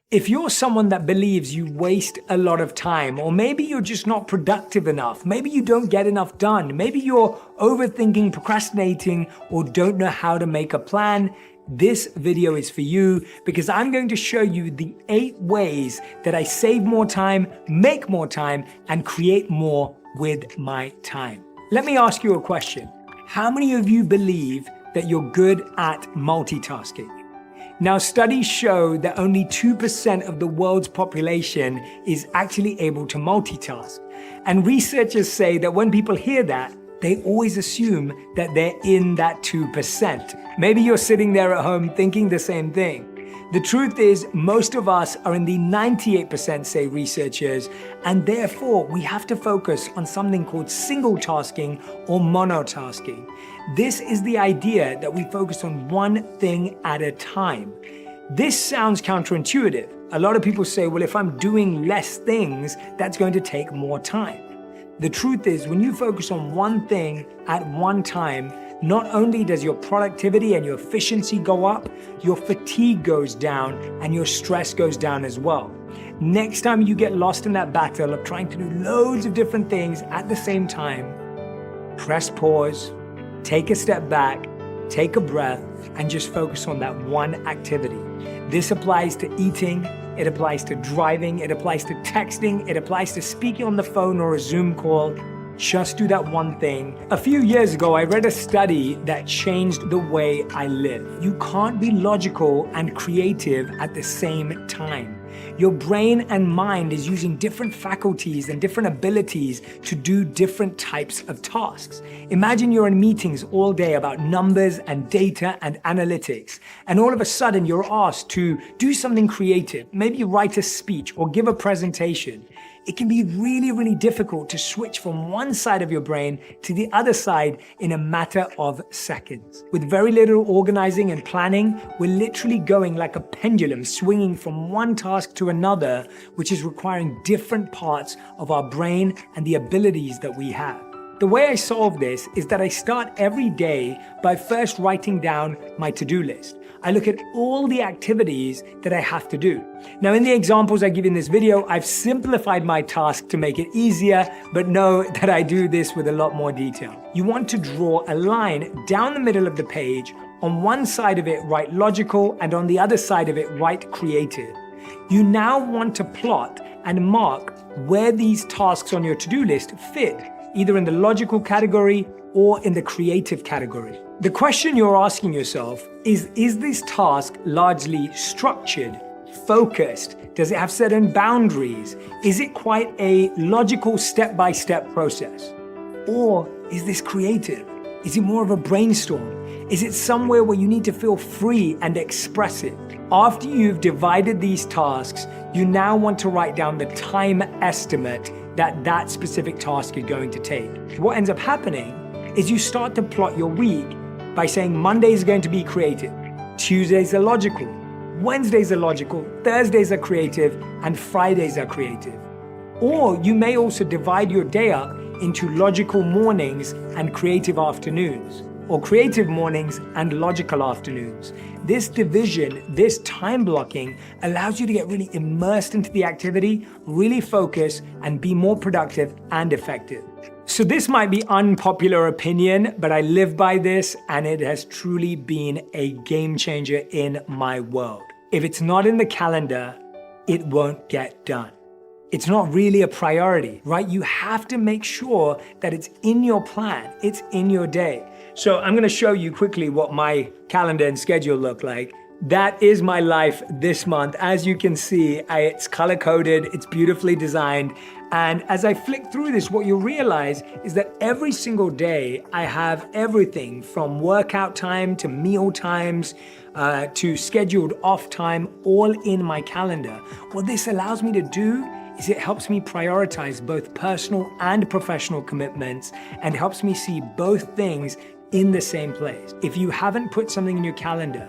If you're someone that believes you waste a lot of time, or maybe you're just not productive enough, maybe you don't get enough done, maybe you're overthinking, procrastinating, or don't know how to make a plan, this video is for you because I'm going to show you the 8 ways that I save more time, make more time, and create more with my time. Let me ask you a question. How many of you believe that you're good at multitasking? Now, studies show that only 2% of the world's population is actually able to multitask. And researchers say that when people hear that, they always assume that they're in that 2%. Maybe you're sitting there at home thinking the same thing. The truth is, most of us are in the 98%, say researchers, and therefore we have to focus on something called single tasking or monotasking. This is the idea that we focus on one thing at a time. This sounds counterintuitive. A lot of people say, well, if I'm doing less things, that's going to take more time. The truth is, when you focus on one thing at one time, not only does your productivity and your efficiency go up, your fatigue goes down and your stress goes down as well. Next time you get lost in that battle of trying to do loads of different things at the same time, press pause, take a step back, take a breath, and just focus on that one activity. This applies to eating, it applies to driving, it applies to texting, it applies to speaking on the phone or a Zoom call. Just do that one thing. A few years ago, I read a study that changed the way I live. You can't be logical and creative at the same time. Your brain and mind is using different faculties and different abilities to do different types of tasks. Imagine you're in meetings all day about numbers and data and analytics, and all of a sudden you're asked to do something creative, maybe write a speech or give a presentation. It can be really, really difficult to switch from one side of your brain to the other side in a matter of seconds. With very little organizing and planning, we're literally going like a pendulum, swinging from one task to another, which is requiring different parts of our brain and the abilities that we have. The way I solve this is that I start every day by first writing down my to-do list. I look at all the activities that I have to do. Now, in the examples I give in this video, I've simplified my task to make it easier, but know that I do this with a lot more detail. You want to draw a line down the middle of the page. On one side of it, write logical, and on the other side of it, write creative. You now want to plot and mark where these tasks on your to-do list fit, either in the logical category or in the creative category. The question you're asking yourself is this task largely structured, focused? Does it have certain boundaries? Is it quite a logical step-by-step process? Or is this creative? Is it more of a brainstorm? Is it somewhere where you need to feel free and expressive? After you've divided these tasks, you now want to write down the time estimate that specific task is going to take. What ends up happening is you start to plot your week by saying Mondays are going to be creative, Tuesdays are logical, Wednesdays are logical, Thursdays are creative, and Fridays are creative. Or you may also divide your day up into logical mornings and creative afternoons, or creative mornings and logical afternoons. This division, this time blocking allows you to get really immersed into the activity, really focus, and be more productive and effective. So this might be unpopular opinion, but I live by this, and it has truly been a game changer in my world. If it's not in the calendar, it won't get done. It's not really a priority, right? You have to make sure that it's in your plan, it's in your day. So I'm gonna show you quickly what my calendar and schedule look like. That is my life this month. As you can see, it's color-coded, it's beautifully designed. And as I flick through this, what you'll realize is that every single day I have everything from workout time to meal times to scheduled off time all in my calendar. What this allows me to do is it helps me prioritize both personal and professional commitments and helps me see both things in the same place. If you haven't put something in your calendar,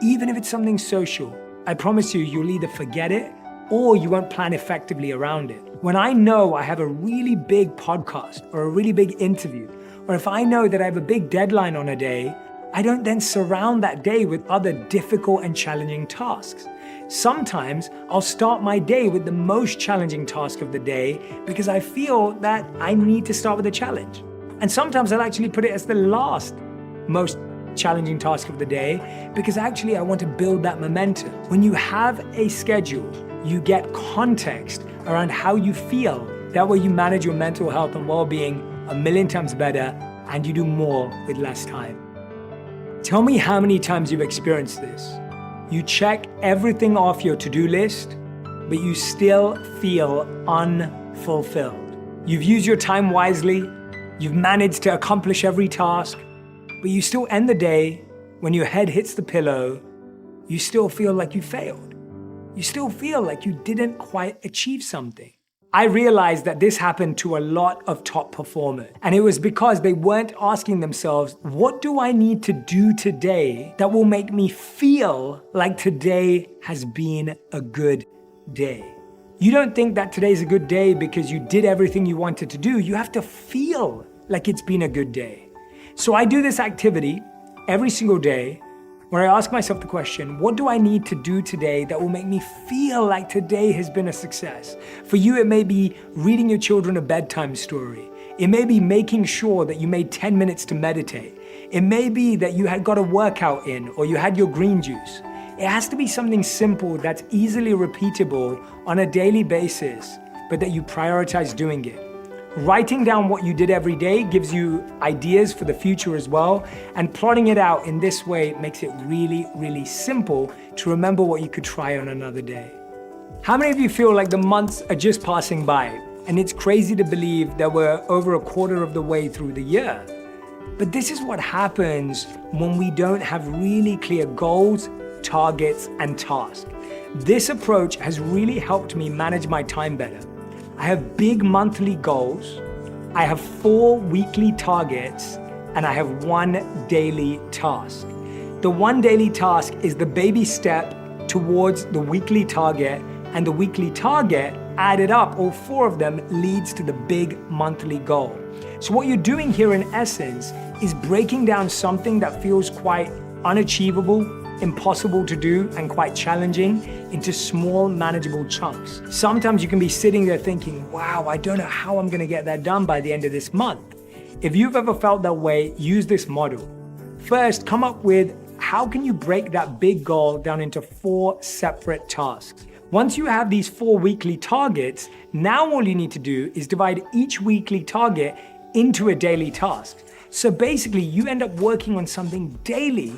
even if it's something social, I promise you, you'll either forget it or you won't plan effectively around it. When I know I have a really big podcast or a really big interview, or if I know that I have a big deadline on a day, I don't then surround that day with other difficult and challenging tasks. Sometimes I'll start my day with the most challenging task of the day because I feel that I need to start with a challenge. And sometimes I'll actually put it as the last most challenging task of the day because actually I want to build that momentum. When you have a schedule, you get context around how you feel. That way you manage your mental health and well-being a million times better, and you do more with less time. Tell me how many times you've experienced this. You check everything off your to-do list, but you still feel unfulfilled. You've used your time wisely, you've managed to accomplish every task, but you still end the day, when your head hits the pillow, you still feel like you failed. You still feel like you didn't quite achieve something. I realized that this happened to a lot of top performers, and it was because they weren't asking themselves, what do I need to do today that will make me feel like today has been a good day? You don't think that today's a good day because you did everything you wanted to do. You have to feel like it's been a good day. So I do this activity every single day where I ask myself the question, what do I need to do today that will make me feel like today has been a success? For you, it may be reading your children a bedtime story. It may be making sure that you made 10 minutes to meditate. It may be that you had got a workout in or you had your green juice. It has to be something simple that's easily repeatable on a daily basis, but that you prioritize doing it. Writing down what you did every day gives you ideas for the future as well, and plotting it out in this way makes it really, really simple to remember what you could try on another day. How many of you feel like the months are just passing by, and it's crazy to believe that we're over a quarter of the way through the year? But this is what happens when we don't have really clear goals, targets, and tasks. This approach has really helped me manage my time better. I have big monthly goals, I have 4 weekly targets, and I have 1 daily task. The 1 daily task is the baby step towards the weekly target, and the weekly target added up, all 4 of them, leads to the big monthly goal. So what you're doing here in essence is breaking down something that feels quite unachievable, impossible to do, and quite challenging into small, manageable chunks. Sometimes you can be sitting there thinking, wow, I don't know how I'm gonna get that done by the end of this month. If you've ever felt that way, use this model. First, come up with how can you break that big goal down into 4 separate tasks. Once you have these 4 weekly targets, now all you need to do is divide each weekly target into a daily task. So basically, you end up working on something daily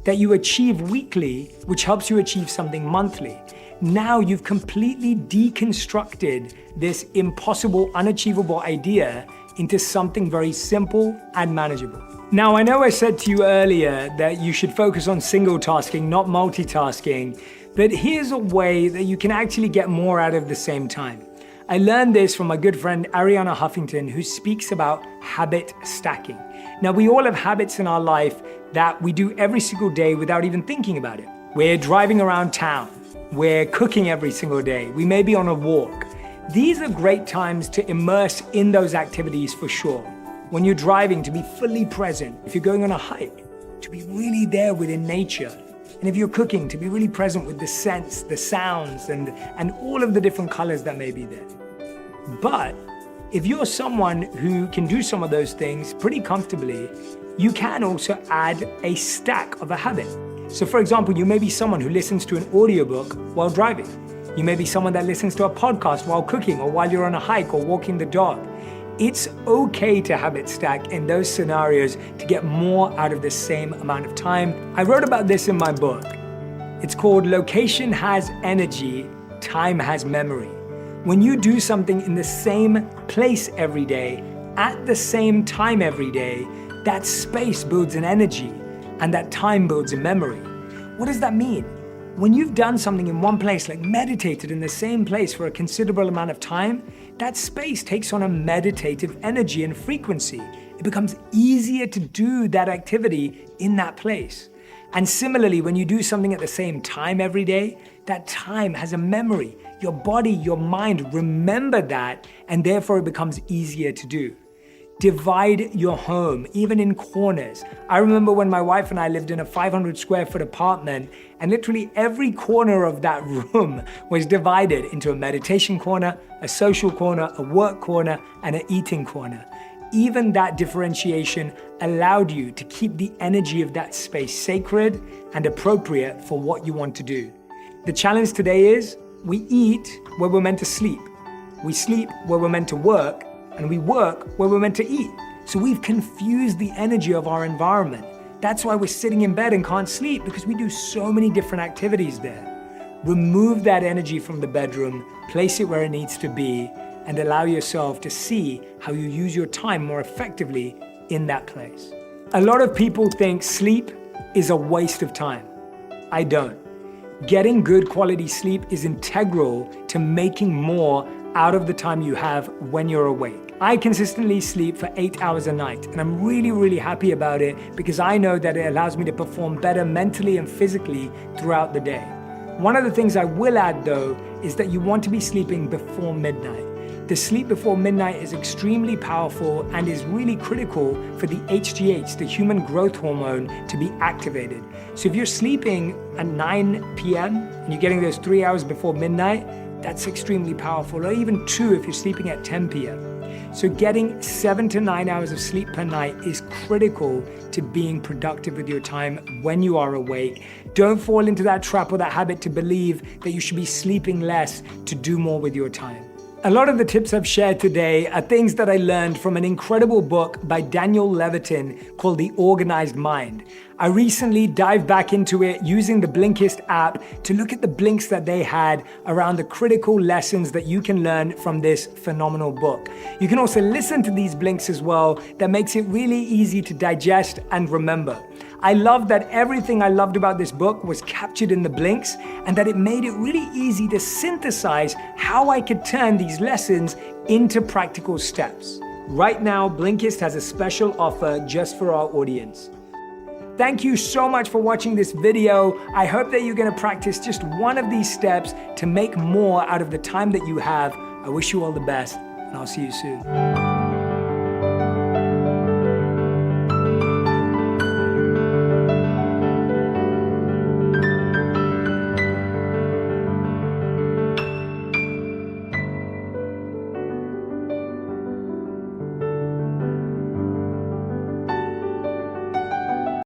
that you achieve weekly, which helps you achieve something monthly. Now you've completely deconstructed this impossible, unachievable idea into something very simple and manageable. Now, I know I said to you earlier that you should focus on single tasking, not multitasking, but here's a way that you can actually get more out of the same time. I learned this from my good friend Arianna Huffington, who speaks about habit stacking. Now, we all have habits in our life that we do every single day without even thinking about it. We're driving around town. We're cooking every single day. We may be on a walk. These are great times to immerse in those activities for sure. When you're driving, to be fully present. If you're going on a hike, to be really there within nature. And if you're cooking, to be really present with the scents, the sounds, and all of the different colors that may be there. But if you're someone who can do some of those things pretty comfortably, you can also add a stack of a habit. So for example, you may be someone who listens to an audiobook while driving. You may be someone that listens to a podcast while cooking or while you're on a hike or walking the dog. It's okay to habit stack in those scenarios to get more out of the same amount of time. I wrote about this in my book. It's called Location Has Energy, Time Has Memory. When you do something in the same place every day, at the same time every day, that space builds an energy and that time builds a memory. What does that mean? When you've done something in one place, like meditated in the same place for a considerable amount of time, that space takes on a meditative energy and frequency. It becomes easier to do that activity in that place. And similarly, when you do something at the same time every day, that time has a memory. Your body, your mind remember that, and therefore it becomes easier to do. Divide your home, even in corners. I remember when my wife and I lived in a 500 square foot apartment, and literally every corner of that room was divided into a meditation corner, a social corner, a work corner, and an eating corner. Even that differentiation allowed you to keep the energy of that space sacred and appropriate for what you want to do. The challenge today is we eat where we're meant to sleep. We sleep where we're meant to work, and we work where we're meant to eat. So we've confused the energy of our environment. That's why we're sitting in bed and can't sleep, because we do so many different activities there. Remove that energy from the bedroom, place it where it needs to be, and allow yourself to see how you use your time more effectively in that place. A lot of people think sleep is a waste of time. I don't. Getting good quality sleep is integral to making more out of the time you have when you're awake. I consistently sleep for 8 hours a night, and I'm really, really happy about it because I know that it allows me to perform better mentally and physically throughout the day. One of the things I will add though is that you want to be sleeping before midnight. The sleep before midnight is extremely powerful and is really critical for the HGH, the human growth hormone, to be activated. So if you're sleeping at 9 p.m. and you're getting those 3 hours before midnight, that's extremely powerful, or even 2 if you're sleeping at 10 p.m. So getting 7 to 9 hours of sleep per night is critical to being productive with your time when you are awake. Don't fall into that trap or that habit to believe that you should be sleeping less to do more with your time. A lot of the tips I've shared today are things that I learned from an incredible book by Daniel Levitin called The Organized Mind. I recently dived back into it using the Blinkist app to look at the blinks that they had around the critical lessons that you can learn from this phenomenal book. You can also listen to these blinks as well. That makes it really easy to digest and remember. I love that everything I loved about this book was captured in the blinks, and that it made it really easy to synthesize how I could turn these lessons into practical steps. Right now, Blinkist has a special offer just for our audience. Thank you so much for watching this video. I hope that you're going to practice just one of these steps to make more out of the time that you have. I wish you all the best, and I'll see you soon.